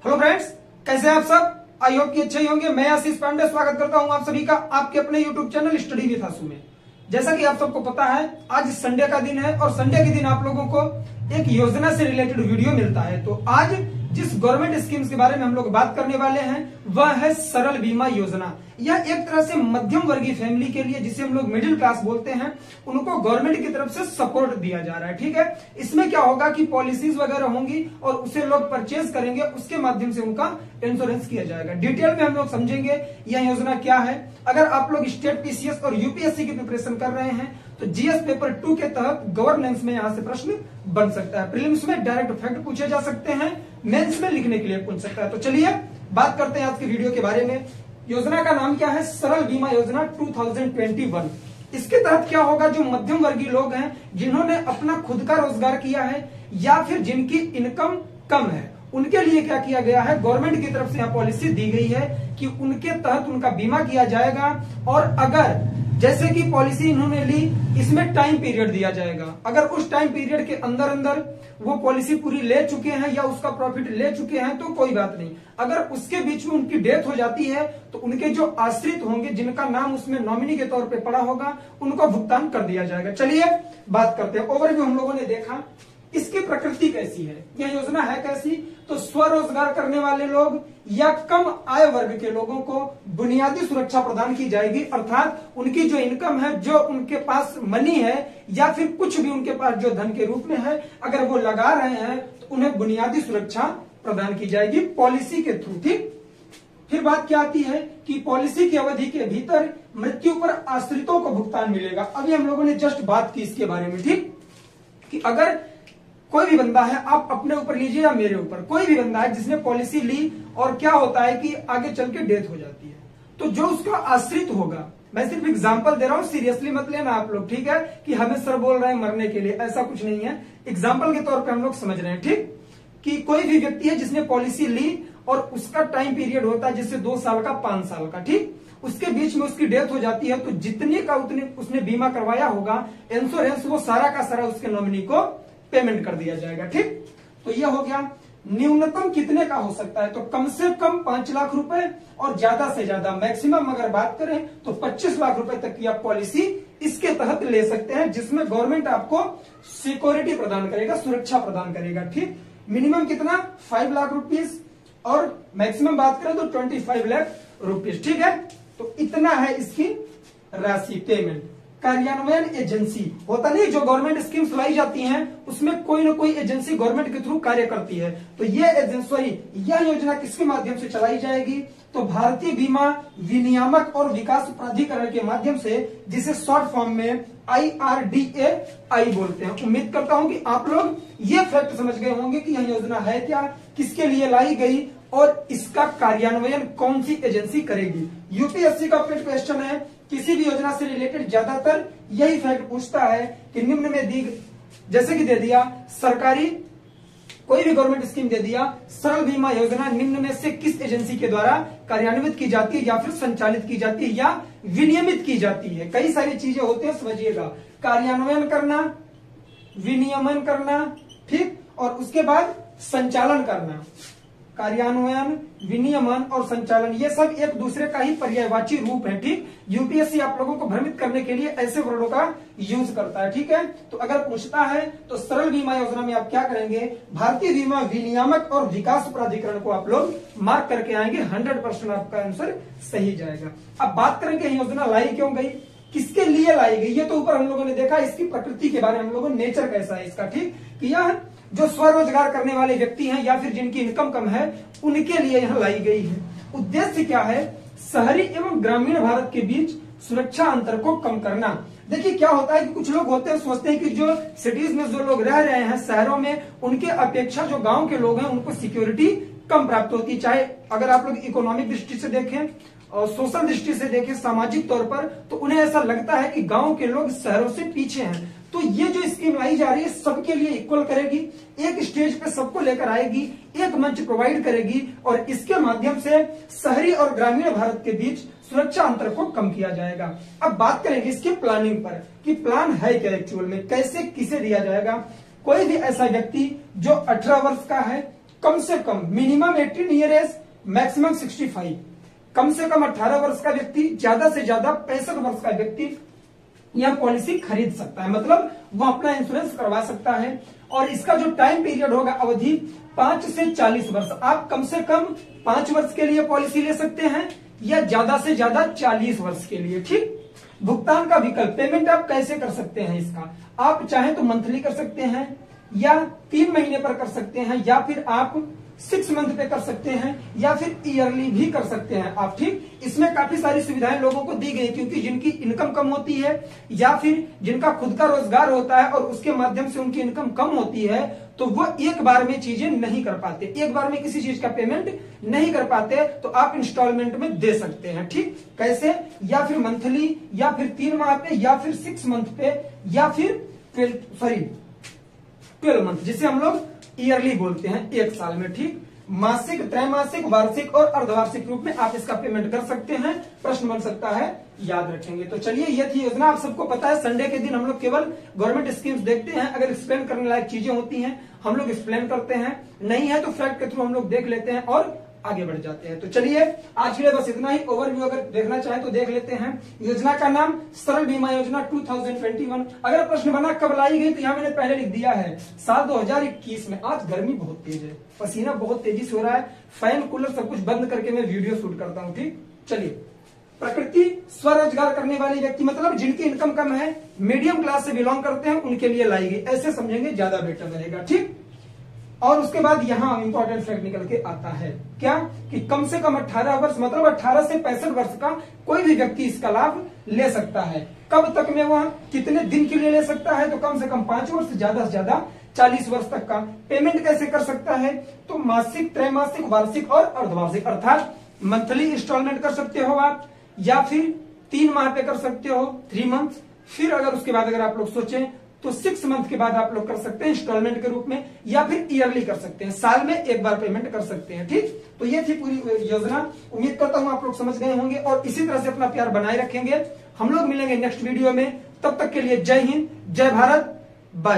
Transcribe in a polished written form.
Hello friends, कैसे हैं आप सब। आई होप कि अच्छे ही होंगे। मैं आशीष पांडे स्वागत करता हूं आप सभी का आपके अपने यूट्यूब चैनल स्टडी विद आशु में। जैसा कि आप सबको पता है, आज संडे का दिन है और संडे के दिन आप लोगों को एक योजना से रिलेटेड वीडियो मिलता है। तो आज जिस गवर्नमेंट स्कीम्स के बारे में हम लोग बात करने वाले हैं वह है सरल बीमा योजना। यह एक तरह से मध्यम वर्गीय फैमिली के लिए, जिसे हम लोग मिडिल क्लास बोलते हैं, उनको गवर्नमेंट की तरफ से सपोर्ट दिया जा रहा है। ठीक है, इसमें क्या होगा कि पॉलिसीज वगैरह होंगी और उसे लोग परचेज करेंगे, उसके माध्यम से उनका इंश्योरेंस किया जाएगा। डिटेल में हम लोग समझेंगे यह योजना क्या है। अगर आप लोग स्टेट पीसीएस और यूपीएससी की प्रिपरेशन कर रहे हैं तो जीएस पेपर 2 के तहत गवर्नेंस में यहां से प्रश्न बन सकता है। प्रीलिम्स में डायरेक्ट फैक्ट पूछे जा सकते हैं, मेंस में लिखने के लिए पूछ सकता है। तो चलिए बात करते हैं आज की वीडियो के बारे में। योजना का नाम क्या है? सरल बीमा योजना 2021। इसके तहत क्या होगा, जो मध्यम वर्गीय लोग हैं जिन्होंने अपना खुद का रोजगार किया है या फिर जिनकी इनकम कम है, उनके लिए क्या किया गया है, गवर्नमेंट की तरफ से यहां पॉलिसी दी गई है कि उनके तहत उनका बीमा किया जाएगा। और अगर जैसे कि पॉलिसी इन्होंने ली, इसमें टाइम पीरियड दिया जाएगा। अगर उस टाइम पीरियड के अंदर अंदर वो पॉलिसी पूरी ले चुके हैं या उसका प्रॉफिट ले चुके हैं तो कोई बात नहीं। अगर उसके बीच में उनकी डेथ हो जाती है तो उनके जो आश्रित होंगे, जिनका नाम उसमें नॉमिनी के तौर पे पड़ा होगा, उनको भुगतान कर दिया जाएगा। चलिए बात करते हैं। ओवरव्यू हम लोगों ने देखा, इसकी प्रकृति कैसी है, यह योजना है कैसी। तो स्वरोजगार करने वाले लोग या कम आय वर्ग के लोगों को बुनियादी सुरक्षा प्रदान की जाएगी। अर्थात उनकी जो इनकम है, जो उनके पास मनी है या फिर कुछ भी उनके पास जो धन के रूप में है, अगर वो लगा रहे हैं तो उन्हें बुनियादी सुरक्षा प्रदान की जाएगी पॉलिसी के थ्रू। ठीक, फिर बात क्या आती है कि पॉलिसी की अवधि के भीतर मृत्यु पर आश्रितों को भुगतान मिलेगा। अभी हम लोगों ने जस्ट बात की इसके बारे में, ठीक, कि अगर कोई भी बंदा है, आप अपने ऊपर लीजिए या मेरे ऊपर, कोई भी बंदा है जिसने पॉलिसी ली और क्या होता है कि आगे चल के डेथ हो जाती है, तो जो उसका आश्रित होगा, मैं सिर्फ एग्जांपल दे रहा हूं, सीरियसली मत लेना आप लोग, ठीक है, कि हमें सर बोल रहे हैं मरने के लिए, ऐसा कुछ नहीं है। एग्जांपल के तौर पे हम लोग समझ रहे हैं, ठीक, कि कोई भी व्यक्ति है जिसने पॉलिसी ली और उसका टाइम पीरियड होता है जैसे 2 साल का, 5 साल का, ठीक, उसके बीच में उसकी डेथ हो जाती है तो जितने का उतने उसने बीमा करवाया होगा, इंश्योरेंस, वो सारा का सारा उसके नॉमिनी को पेमेंट कर दिया जाएगा। ठीक, तो यह हो गया। न्यूनतम कितने का हो सकता है? तो कम से कम 5 लाख रुपए और ज्यादा से ज्यादा मैक्सिमम अगर बात करें तो 25 लाख रुपए तक की आप पॉलिसी इसके तहत ले सकते हैं, जिसमें गवर्नमेंट आपको सिक्योरिटी प्रदान करेगा, सुरक्षा प्रदान करेगा। ठीक, मिनिमम कितना? 5 लाख रुपीज और मैक्सिमम बात करें तो 25 लाख रुपीज। ठीक है, तो इतना है इसकी राशि, पेमेंट। कार्यान्वयन एजेंसी होता नहीं, जो गवर्नमेंट स्कीम्स लाई जाती हैं उसमें कोई ना कोई एजेंसी गवर्नमेंट के थ्रू कार्य करती है। तो ये एजेंसी, यह योजना किसके माध्यम से चलाई जाएगी? तो भारतीय बीमा विनियामक और विकास प्राधिकरण के माध्यम से, जिसे शॉर्ट फॉर्म में IRDAI बोलते हैं। उम्मीद करता हूं कि आप लोग ये फैक्ट समझ गए होंगे कि यह योजना है क्या, किसके लिए लाई गई और इसका कार्यान्वयन कौन सी एजेंसी करेगी। यूपीएससी का पेड क्वेश्चन है, किसी भी योजना से रिलेटेड ज्यादातर यही फैक्ट पूछता है कि निम्न में दी, जैसे कि दे दिया सरकारी कोई भी गवर्नमेंट स्कीम दे दिया, सरल बीमा योजना निम्न में से किस एजेंसी के द्वारा कार्यान्वित की जाती है या फिर संचालित की जाती है या विनियमित की जाती है। कई सारी चीजें होती है, समझिएगा। कार्यान्वयन करना, विनियमन करना, ठीक, और उसके बाद संचालन करना। कार्यान्वयन, विनियमन और संचालन, ये सब एक दूसरे का ही पर्यायवाची रूप है। ठीक, यूपीएससी आप लोगों को भ्रमित करने के लिए ऐसे वर्डों का यूज करता है। ठीक है, तो अगर पूछता है तो सरल बीमा योजना में आप क्या करेंगे? भारतीय बीमा विनियामक और विकास प्राधिकरण को आप लोग मार्क करके आएंगे। 100% आपका आंसर सही जाएगा। अब बात करेंगे योजना लाई क्यों गई, किसके लिए लाई गई। ये तो ऊपर हम लोगों ने देखा, इसकी प्रकृति के बारे में हम लोगों ने, नेचर कैसा है इसका, ठीक, कि यह जो स्वरोजगार करने वाले व्यक्ति हैं या फिर जिनकी इनकम कम है, उनके लिए यहां लाई गई है। उद्देश्य क्या है? शहरी एवं ग्रामीण भारत के बीच सुरक्षा अंतर को कम करना। देखिए क्या होता है कि कुछ लोग होते हैं, सोचते हैं कि जो सिटीज में जो लोग रह रहे हैं, शहरों में, उनके अपेक्षा जो गांव के लोग हैं उनको सिक्योरिटी कम प्राप्त होती है। चाहे अगर आप लोग इकोनॉमिक दृष्टि से देखें और सोशल दृष्टि से देखें, सामाजिक तौर पर, तो उन्हें ऐसा लगता है कि गांव के लोग शहरों से पीछे हैं। तो ये जो स्कीम लाई जा रही है सबके लिए इक्वल करेगी, एक स्टेज पे सबको लेकर आएगी, एक मंच प्रोवाइड करेगी और इसके माध्यम से शहरी और ग्रामीण भारत के बीच सुरक्षा अंतर को कम किया जाएगा। अब बात करेंगे इसके प्लानिंग पर कि प्लान है क्या एक्चुअल में, कैसे किसे दिया जाएगा। कोई भी ऐसा व्यक्ति जो 18 वर्ष का है कम से कम मिनिमम 18 ईयर एज, मैक्सिमम 65, कम से कम 18 वर्ष का व्यक्ति, ज्यादा से ज्यादा 65 वर्ष का व्यक्ति यह पॉलिसी खरीद सकता है, मतलब वह अपना इंश्योरेंस करवा सकता है। और इसका जो टाइम पीरियड होगा, अवधि 5 से 40 वर्ष। आप कम से कम 5 वर्ष के लिए पॉलिसी ले सकते हैं या ज्यादा से ज्यादा 40 वर्ष के लिए। ठीक। भुगतान का विकल्प, पेमेंट आप कैसे कर सकते हैं इसका, आप चाहें तो मंथली कर सकते हैं या 3 महीने पर कर सकते हैं या फिर आप 6 मंथ पे कर सकते हैं या फिर ईयरली भी कर सकते हैं आप। ठीक। इसमें काफी सारी सुविधाएं लोगों को दी गई, क्योंकि जिनकी इनकम कम होती है या फिर जिनका खुद का रोजगार होता है और उसके माध्यम से उनकी इनकम कम होती है, तो वो एक बार में चीजें नहीं कर पाते, एक बार में किसी चीज का पेमेंट नहीं कर पाते, तो आप इंस्टॉलमेंट में दे सकते हैं। ठीक। कैसे, या फिर मंथली या फिर 3 माह पे या फिर 6 मंथ पे या फिर 12 मंथ, जिसे हम लोग ईयरली बोलते हैं, 1 साल में। ठीक। मासिक, त्रैमासिक, वार्षिक और अर्धवार्षिक रूप में आप इसका पेमेंट कर सकते हैं। प्रश्न बन सकता है, याद रखेंगे। तो चलिए, ये थी योजना। आप सबको पता है संडे के दिन हम लोग केवल गवर्नमेंट स्कीम्स देखते हैं, अगर एक्सप्लेन करने लायक चीजें होती हैं हम लोग एक्सप्लेन करते हैं, नहीं है तो फैक्ट के थ्रू हम लोग देख लेते हैं और आगे बढ़ जाते हैं। तो चलिए, आज के लिए बस इतना ही। ओवरव्यू अगर देखना चाहें तो देख लेते हैं। योजना का नाम सरल बीमा योजना 2021। अगर प्रश्न बना कब लाई गई, तो यहाँ मैंने पहले लिख दिया है साल 2021 में। आज गर्मी बहुत तेज है, पसीना बहुत तेजी से हो रहा है, फैन कूलर सब कुछ बंद करके मैं वीडियो शूट करता हूँ। ठीक। चलिए, प्रकृति स्वरोजगार करने वाले व्यक्ति, मतलब जिनकी इनकम कम है, मीडियम क्लास से बिलोंग करते हैं, उनके लिए लाई गई, ऐसे समझेंगे ज्यादा बेटर रहेगा। ठीक। और उसके बाद यहां इंपॉर्टेंट फैक्ट निकल के आता है, क्या कि कम से कम 18 वर्ष, मतलब 18 से 65 वर्ष का कोई भी व्यक्ति इसका लाभ ले सकता है। कब तक में, वह कितने दिन के लिए ले सकता है, तो कम से कम 5 वर्ष, ज्यादा से ज्यादा 40 वर्ष तक का। पेमेंट कैसे कर सकता है, तो मासिक, त्रैमासिक, वार्षिक और अर्धवार्षिक, अर्थात मंथली इंस्टॉलमेंट कर सकते हो आप, या फिर 3 माह पे कर सकते हो, 3 मंथ। फिर अगर उसके बाद अगर आप लोग सोचें तो 6 मंथ के बाद आप लोग कर सकते हैं इंस्टॉलमेंट के रूप में, या फिर ईयरली कर सकते हैं, साल में एक बार पेमेंट कर सकते हैं। ठीक। तो ये थी पूरी योजना। उम्मीद करता हूं आप लोग समझ गए होंगे और इसी तरह से अपना प्यार बनाए रखेंगे। हम लोग मिलेंगे नेक्स्ट वीडियो में, तब तक के लिए जय हिंद, जय भारत, बाय।